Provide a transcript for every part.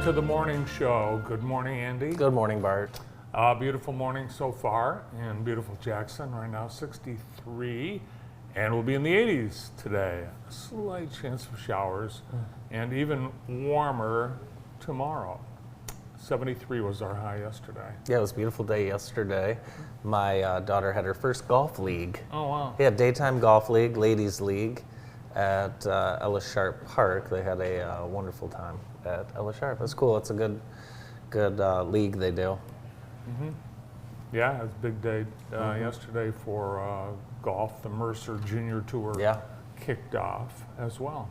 to the morning show. Good morning, Andy. Good morning, Bart. Beautiful morning so far in beautiful Jackson. Right now, 63, and we'll be in the 80s today. A slight chance of showers, and even warmer tomorrow. 73 was our high yesterday. Yeah, it was a beautiful day yesterday. My daughter had her first golf league. Oh, wow. Yeah, daytime golf league, ladies league at Ellis Sharp Park. They had a wonderful time at Ellis Sharp. It's cool. It's a good league they do. Mm-hmm. Yeah, it was a big day yesterday for golf. The Mercer Junior Tour kicked off as well,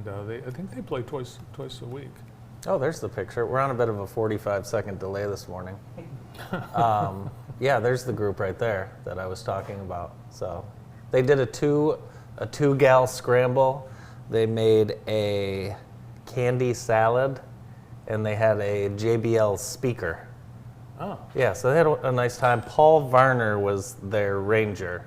and I think they play twice a week. Oh, there's the picture. We're on a bit of a 45-second delay this morning. Yeah, there's the group right there that I was talking about. So they did a two-gal scramble. They made a candy salad, and they had a JBL speaker. Oh. Yeah, so they had a nice time. Paul Varner was their ranger.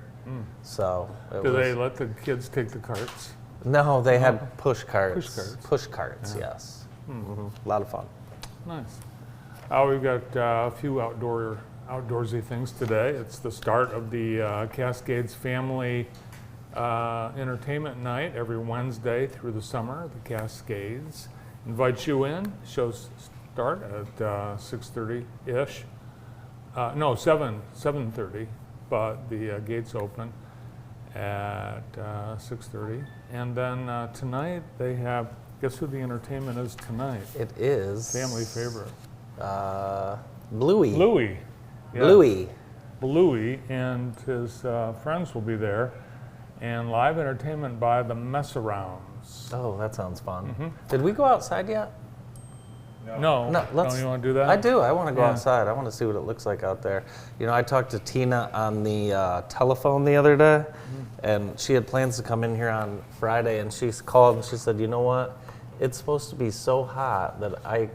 So Do they let the kids take the carts? No, they had push carts. Push carts. Yes. Mm-hmm. A lot of fun. Nice. We've got a few outdoorsy things today. It's the start of the Cascades Family Entertainment Night every Wednesday through the summer. The Cascades invites you in. Shows start at 6:30-ish. No, 7:30, but the gates open at 6:30. And then tonight they have. Guess who the entertainment is tonight? It is family favorite. Bluey. Bluey. Yeah. Bluey and his friends will be there, and live entertainment by the Mess-A-Rounds. Oh, that sounds fun. Mm-hmm. Did we go outside yet? No. Let's. You want to do that? I do. I want to go outside. I want to see what it looks like out there. You know, I talked to Tina on the telephone the other day, and she had plans to come in here on Friday, and she called and she said, you know what? It's supposed to be so hot that I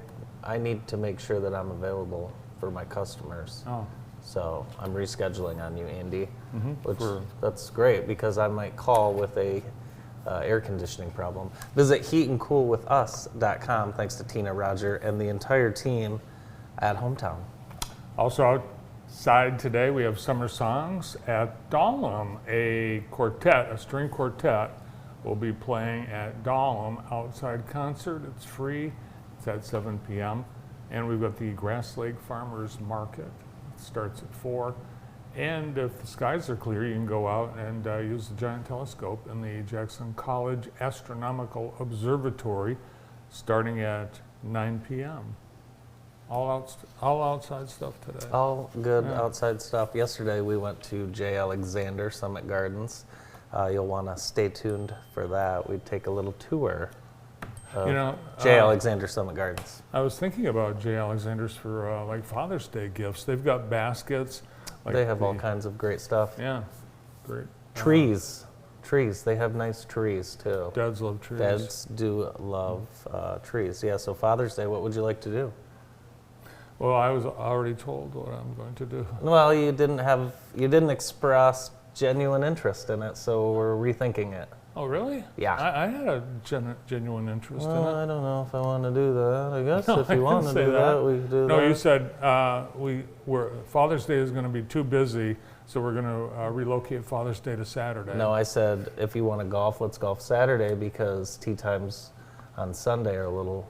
need to make sure that I'm available for my customers. Oh. So I'm rescheduling on you, Andy, which that's great because I might call with a air conditioning problem. Visit heatandcoolwithus.com. Thanks to Tina, Roger, and the entire team at Hometown. Also outside today, we have summer songs at Dahlem. A string quartet, will be playing at Dahlem outside concert. It's free. It's at 7 p.m. And we've got the Grass Lake Farmers Market. It starts at 4. And if the skies are clear, you can go out and use the giant telescope in the Jackson College Astronomical Observatory starting at 9 p.m. All outside stuff today. All good outside stuff. Yesterday we went to J. Alexander Summit Gardens. You'll want to stay tuned for that. We take a little tour of J. Alexander Summit Gardens. I was thinking about J. Alexander's for like Father's Day gifts. They've got baskets. Like they have all kinds of great stuff. Yeah, great. Trees. They have nice trees too. Dads love trees. Dads do love trees. Yeah, so Father's Day, what would you like to do? Well, I was already told what I'm going to do. Well, you didn't express genuine interest in it, so we're rethinking it. Oh, really? Yeah. I had a genuine interest in it. I don't know if I want to do that. I guess if you want to say do that, we could do that. No, you said Father's Day is going to be too busy, so we're going to relocate Father's Day to Saturday. No, I said if you want to golf, let's golf Saturday because tee times on Sunday are a little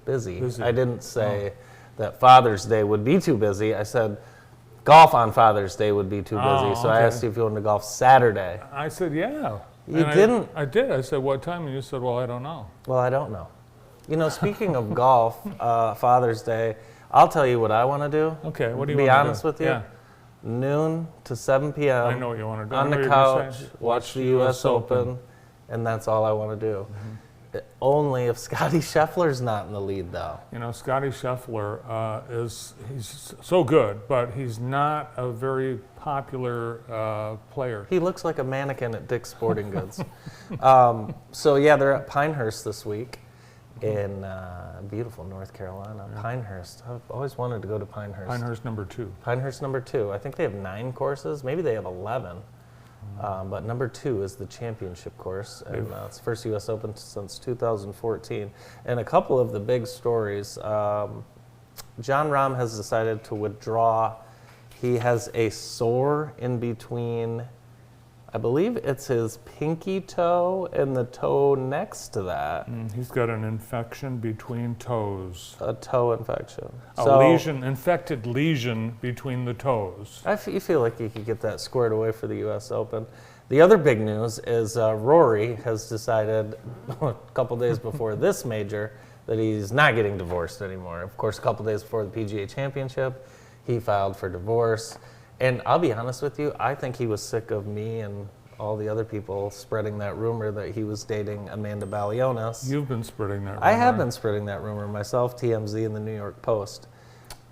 busy. I didn't say that Father's Day would be too busy. I said golf on Father's Day would be too busy, so I asked you if you wanted to golf Saturday. I said, yeah. You didn't? I did. I said, what time? And you said, well, I don't know. Well, I don't know. You know, speaking of golf, Father's Day, I'll tell you what I want to do. Okay, what do you want to do? Be honest with you? Yeah. Noon to 7 p.m. I know what you want to do. On the couch, watch the U.S. Open, and that's all I want to do. Only if Scotty Scheffler's not in the lead, though. You know, Scotty Scheffler he's so good, but he's not a very popular player. He looks like a mannequin at Dick's Sporting Goods. So yeah, they're at Pinehurst this week in beautiful North Carolina. Yeah. Pinehurst. I've always wanted to go to Pinehurst. Pinehurst number 2. Pinehurst number 2. I think they have 9 courses. Maybe they have 11. But number 2 is the championship course, and it's the first U.S. Open since 2014. And a couple of the big stories, Jon Rahm has decided to withdraw. He has a sore in between, I believe it's his pinky toe and the toe next to that. He's got an infection between toes. A toe infection. Infected lesion between the toes. You feel like you could get that squared away for the U.S. Open. The other big news is Rory has decided a couple days before this major that he's not getting divorced anymore. Of course, a couple days before the PGA Championship, he filed for divorce. And I'll be honest with you, I think he was sick of me and all the other people spreading that rumor that he was dating Amanda Balionis. You've been spreading that rumor. I have been spreading that rumor myself, TMZ and the New York Post.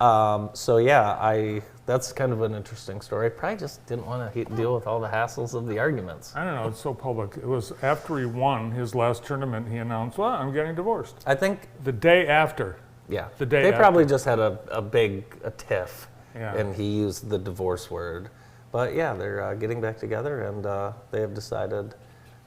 So yeah, that's kind of an interesting story. Probably just didn't want to deal with all the hassles of the arguments. I don't know, it's so public. It was after he won his last tournament, he announced, well, I'm getting divorced. I think the day after. Yeah, the day they after. probably just had a tiff, Yeah. and he used the divorce word. But yeah, they're getting back together, and they have decided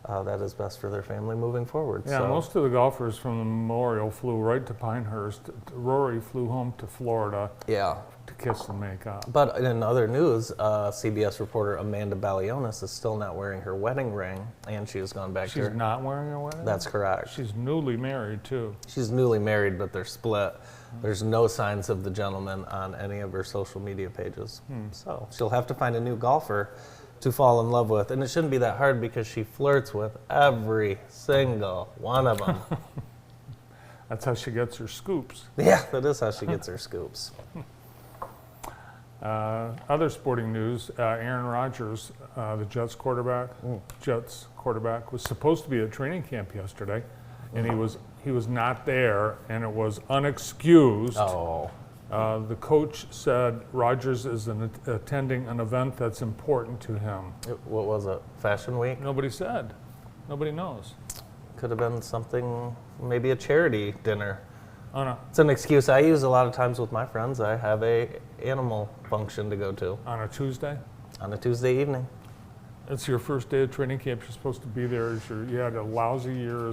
that is best for their family moving forward. Yeah, so. most of the golfers from the Memorial flew right to Pinehurst. Rory flew home to Florida Yeah. to kiss and make up. But in other news, CBS reporter Amanda Balionis is still not wearing her wedding ring, and she has gone back to She's her. not wearing a wedding? That's correct. She's newly married, too. She's newly married, but they're split. There's no signs of the gentleman on any of her social media pages. So she'll have to find a new golfer to fall in love with. And it shouldn't be that hard because she flirts with every single one of them. That's how she gets her scoops. Yeah, that is how she gets her scoops. Other sporting news, Aaron Rodgers, the Jets quarterback, was supposed to be at training camp yesterday, and he was not there, and it was unexcused. Oh. The coach said Rodgers is attending an event that's important to him. What was it? Fashion Week? Nobody said. Nobody knows. Could have been something, maybe a charity dinner. Oh, no. It's an excuse I use a lot of times with my friends. I have a animal function to go to On a Tuesday? on a Tuesday evening. It's your first day of training camp. You're supposed to be there. You had a lousy year.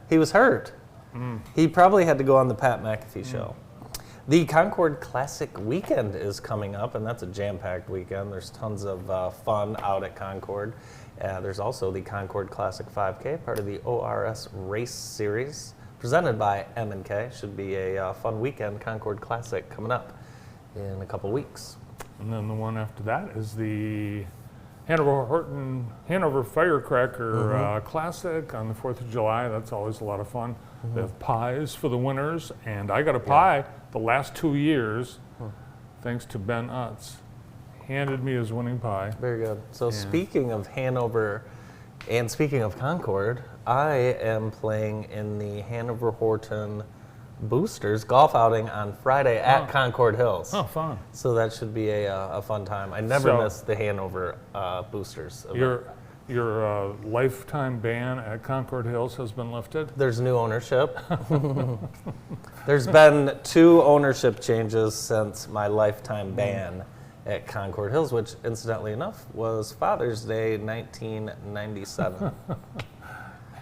He was hurt. He probably had to go on the Pat McAfee show. The Concord Classic weekend is coming up, and that's a jam-packed weekend. There's tons of fun out at Concord. There's also the Concord Classic 5K, part of the ORS Race Series, presented by M&K. Should be a fun weekend, Concord Classic, coming up in a couple weeks. And then the one after that is the Hanover Firecracker Classic on the 4th of July. That's always a lot of fun. They have pies for the winners, and I got a pie the last 2 years, thanks to Ben Utz. Handed me his winning pie. Very good. So speaking of Hanover and speaking of Concord, I am playing in the Hanover Horton Boosters golf outing on Friday at Concord Hills. Oh, fun. So that should be a fun time. I never miss the Hanover Boosters event. Your lifetime ban at Concord Hills has been lifted? There's new ownership. There's been 2 ownership changes since my lifetime ban at Concord Hills, which incidentally enough was Father's Day 1997.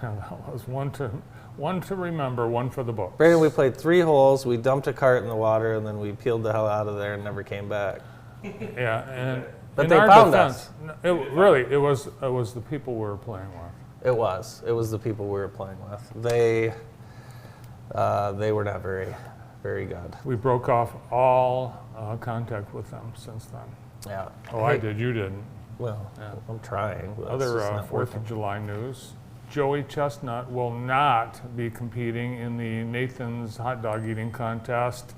Yeah, that was one to remember, one for the books. Brandon, we played 3 holes, we dumped a cart in the water, and then we peeled the hell out of there and never came back. Yeah, and But in they our found defense, us. It was the people we were playing with. It was the people we were playing with. They were not very good. We broke off all contact with them since then. Yeah. Oh, I did. You didn't. Well, I'm trying. But it's Other just not 4th working. of July news. Joey Chestnut will not be competing in the Nathan's hot dog eating contest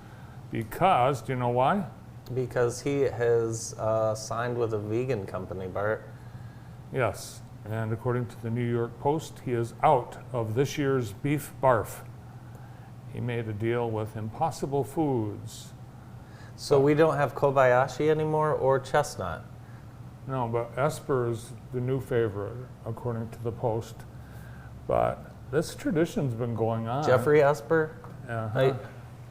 because, do you know why? Because he has signed with a vegan company, Bart. Yes, and according to the New York Post, he is out of this year's Beef Barf. He made a deal with Impossible Foods. So we don't have Kobayashi anymore or Chestnut. No, but Esper is the new favorite, according to the Post. But this tradition's been going on. Jeffrey Esper? Uh-huh.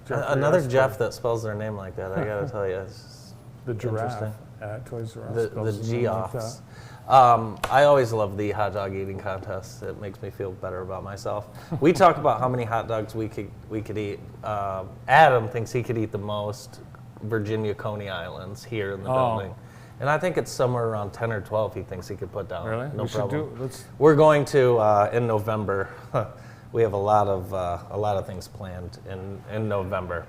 Jeffrey Another Esper. Jeff that spells their name like that, I gotta tell you. It's The giraffe interesting. at Toys R Us. The spells his name like Geoffs. I always love the hot dog eating contest. It makes me feel better about myself. We talk about how many hot dogs we could eat. Adam thinks he could eat the most Virginia Coney Islands here in the building. And I think it's somewhere around 10 or 12 he thinks he could put down. Really? No We should problem. do. We're going to in November. We have a lot of things planned in November.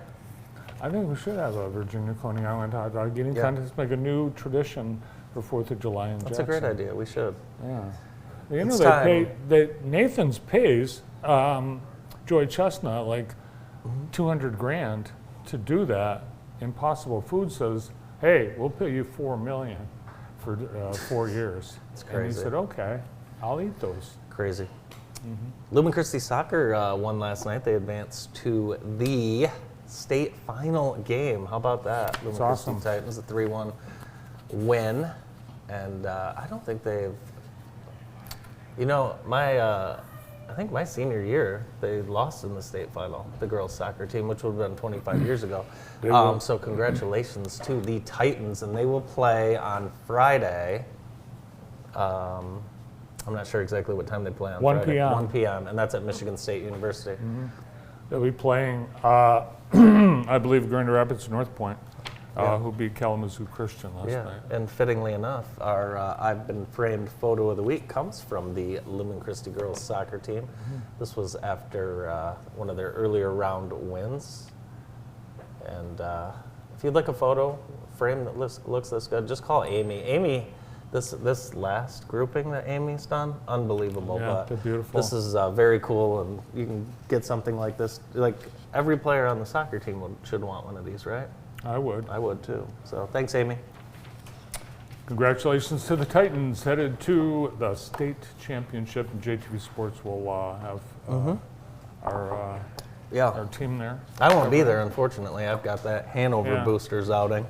I think we should have a Virginia Coney Island hot dog eating Yeah. contest. Make a new tradition for 4th of July in That's Jackson. a great idea. We should. Yeah. You know, It's time. Nathan's pays Joy Chestnut like $200,000 to do that. Impossible Food says, hey, we'll pay you $4 million for 4 years. It's And he crazy. said, okay, I'll eat those. Crazy. Lumen Christi Soccer won last night. They advanced to the state final game. How about that? Lumen awesome. Christi Titans, a 3-1 win. And I don't think they've, you know, I think my senior year, they lost in the state final, the girls soccer team, which would have been 25 years ago. They will. So congratulations to the Titans, and they will play on Friday. I'm not sure exactly what time they play on 1 Friday. p.m. 1 p.m., and that's at Michigan State University. They'll be playing, I believe, Grand Rapids North Point, Yeah. who beat Kalamazoo Christian last Yeah, night. and fittingly enough, our I've Been Framed photo of the week comes from the Lumen Christi girls soccer team. This was after one of their earlier round wins. And if you'd like a photo frame that looks this good, just call Amy. Amy, this last grouping that Amy's done, unbelievable. Yeah, but they're beautiful. This is very cool, and you can get something like this. Like every player on the soccer team should want one of these, right? I would. I would too. So thanks, Amy. Congratulations to the Titans, headed to the state championship. And JTV Sports will have our Yeah. team there. I won't be there, unfortunately. I've got that Hanover Yeah. Boosters outing.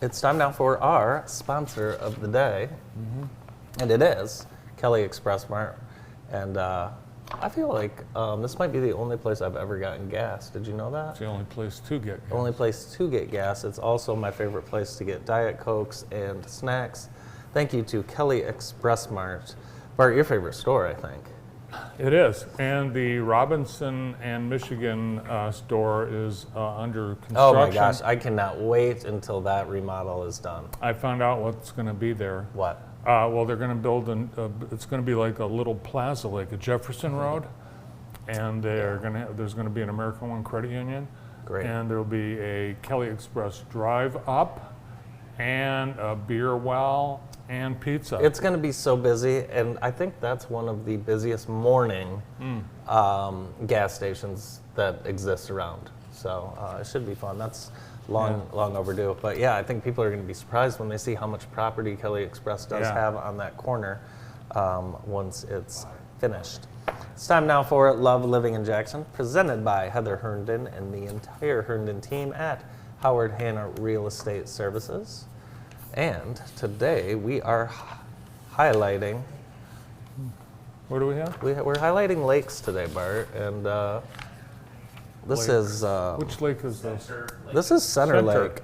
It's time now for our sponsor of the day, and it is Kelly Express Mart. And I feel like this might be the only place I've ever gotten gas. Did you know that? It's the only place to get gas. Only place to get gas. It's also my favorite place to get Diet Cokes and snacks. Thank you to Kelly Express Mart. Bart, your favorite store, I think. It is. And the Robinson and Michigan store is under construction. Oh my gosh, I cannot wait until that remodel is done. I found out what's going to be there. What? Well, they're going to build it's going to be like a little plaza, like a Jefferson Road, and there's going to be an American One Credit Union, Great. and there'll be a Kelly Express drive up, and a beer well, and pizza. It's going to be so busy, and I think that's one of the busiest morning gas stations that exist around. So it should be fun. That's long overdue. But yeah, I think people are going to be surprised when they see how much property Kelly Express does Yeah. have on that corner once it's finished. It's time now for Love Living in Jackson, presented by Heather Herndon and the entire Herndon team at Howard Hanna Real Estate Services. And today we are highlighting, What do we have? we're highlighting lakes today, Bart, and this Lakes. is Which lake is this? this is Center Center. Lake.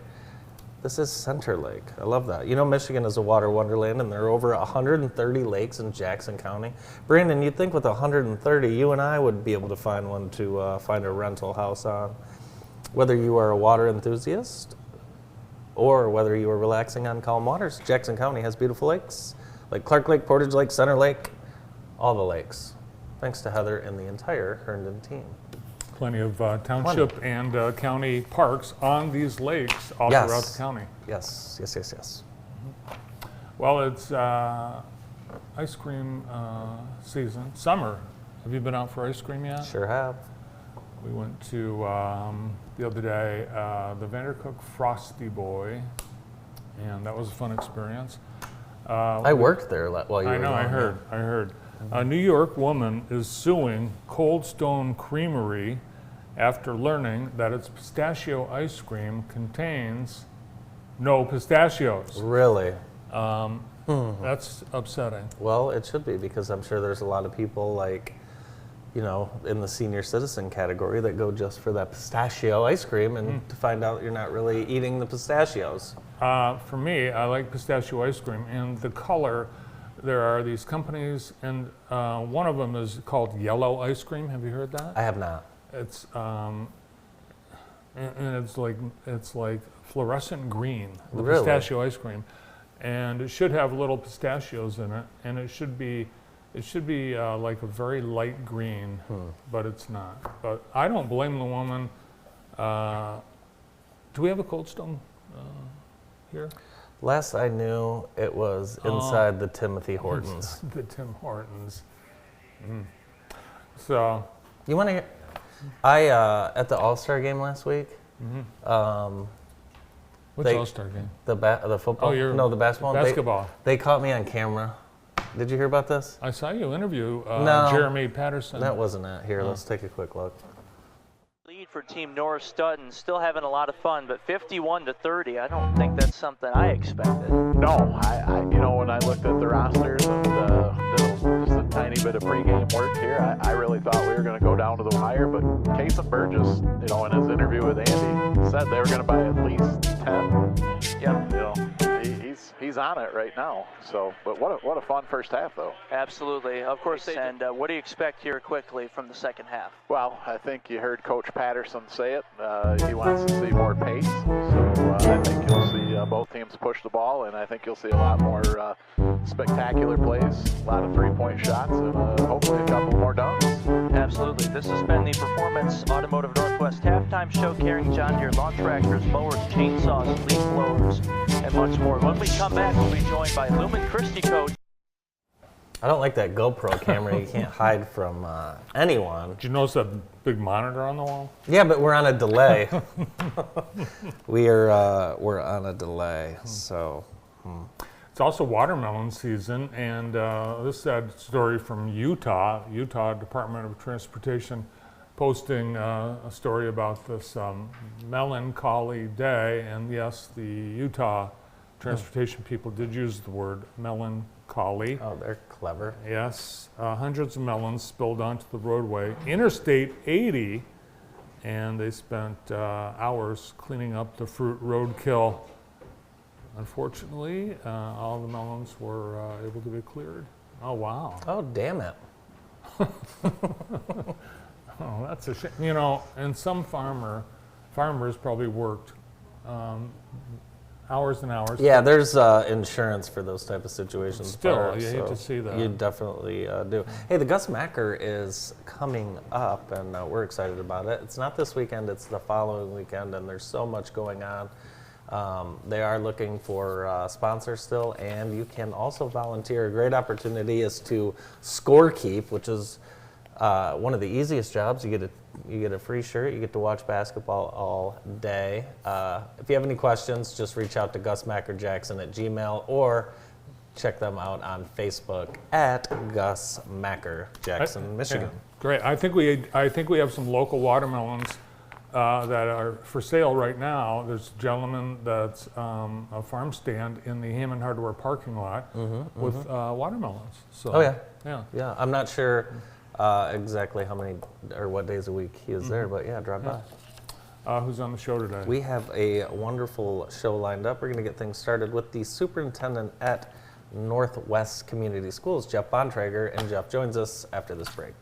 This is Center Lake. I love that. You know, Michigan is a water wonderland, and there are over 130 lakes in Jackson County. Brandon, you'd think with 130, you and I would be able to find one to find a rental house on. Whether you are a water enthusiast or whether you are relaxing on calm waters, Jackson County has beautiful lakes like Clark Lake, Portage Lake, Center Lake, all the lakes. Thanks to Heather and the entire Herndon team. Plenty of township and county parks on these lakes all Yes. throughout the county. Yes, yes, yes, yes. Well, it's ice cream season, summer. Have you been out for ice cream yet? Sure have. We went to, the other day, the Vandercook Frosty Boy, and that was a fun experience. I worked there while you were I know, gone. I heard. A New York woman is suing Cold Stone Creamery after learning that its pistachio ice cream contains no pistachios. Really? That's upsetting. Well, it should be, because I'm sure there's a lot of people like in the senior citizen category that go just for that pistachio ice cream and to find out you're not really eating the pistachios. For me, I like pistachio ice cream, and the color. There are these companies, and one of them is called Yellow Ice Cream. Have you heard that? I have not. It's and it's like fluorescent green, the Really? pistachio ice cream, and it should have little pistachios in it, and it should be like a very light green, but it's not. But I don't blame the woman. Do we have a Cold Stone here? Last I knew, it was inside the Timothy Hortons. The Tim Hortons. So, You want to hear? At the All-Star game last week, what's They- All-Star game? the football. Oh, you're no, the basketball. basketball. They caught me on camera. Did you hear about this? I saw you interview No. Jeremy Patterson. That wasn't it. Here, let's take a quick look. Lead for Team Norris Stutton, still having a lot of fun, but 51-30, I don't think that's something I expected. No, I when I looked at the rosters and did just a tiny bit of pregame work here, I really thought we were going to go down to the wire. But Kason Burgess, in his interview with Andy, said they were going to buy at least 10. Yep. He's on it right now. So, but what a fun first half though. Absolutely. Of course, and what do you expect here quickly from the second half? Well, I think you heard Coach Patterson say it. He wants to see more pace. So I think you'll see both teams push the ball, and I think you'll see a lot more spectacular plays, a lot of three-point shots, and hopefully a couple more dunks. Absolutely. This has been the Performance Automotive Northwest halftime show carrying John Deere lawn tractors, mowers, chainsaws, leaf blowers, and much more. When we come back, we'll be joined by Lumen Christie coach. I don't like that GoPro camera. You can't hide from anyone. Did you notice that big monitor on the wall? Yeah, but we're on a delay. we're on a delay. So. It's also watermelon season, and this sad story from Utah Department of Transportation posting a story about this melancholy day, and yes, the Utah transportation people did use the word melancholy. Oh, they're clever. Yes, hundreds of melons spilled onto the roadway, Interstate 80, and they spent hours cleaning up the fruit roadkill. Unfortunately, all the melons were able to be cleared. Oh, wow. Oh, damn it. Oh, that's a shame. And some farmers probably worked hours and hours. Yeah, there's insurance for those type of situations. Still, Bart, you hate to see that. You definitely do. Hey, the Gus Macker is coming up, and we're excited about it. It's not this weekend, it's the following weekend, and there's so much going on. They are looking for sponsors still, and you can also volunteer. A great opportunity is to scorekeep, which is one of the easiest jobs. You get a free shirt. You get to watch basketball all day. If you have any questions, just reach out to Gus Macker Jackson at Gmail, or check them out on Facebook at Gus Macker Jackson, Michigan. Yeah, great. I think we have some local watermelons that are for sale right now. There's a gentleman that's a farm stand in the Hammond Hardware parking lot with watermelons. So, Oh yeah, yeah. yeah. I'm not sure exactly how many or what days a week he is there, but yeah, drive by. Who's on the show today? We have a wonderful show lined up. We're going to get things started with the superintendent at Northwest Community Schools, Jeff Bontrager, and Jeff joins us after this break.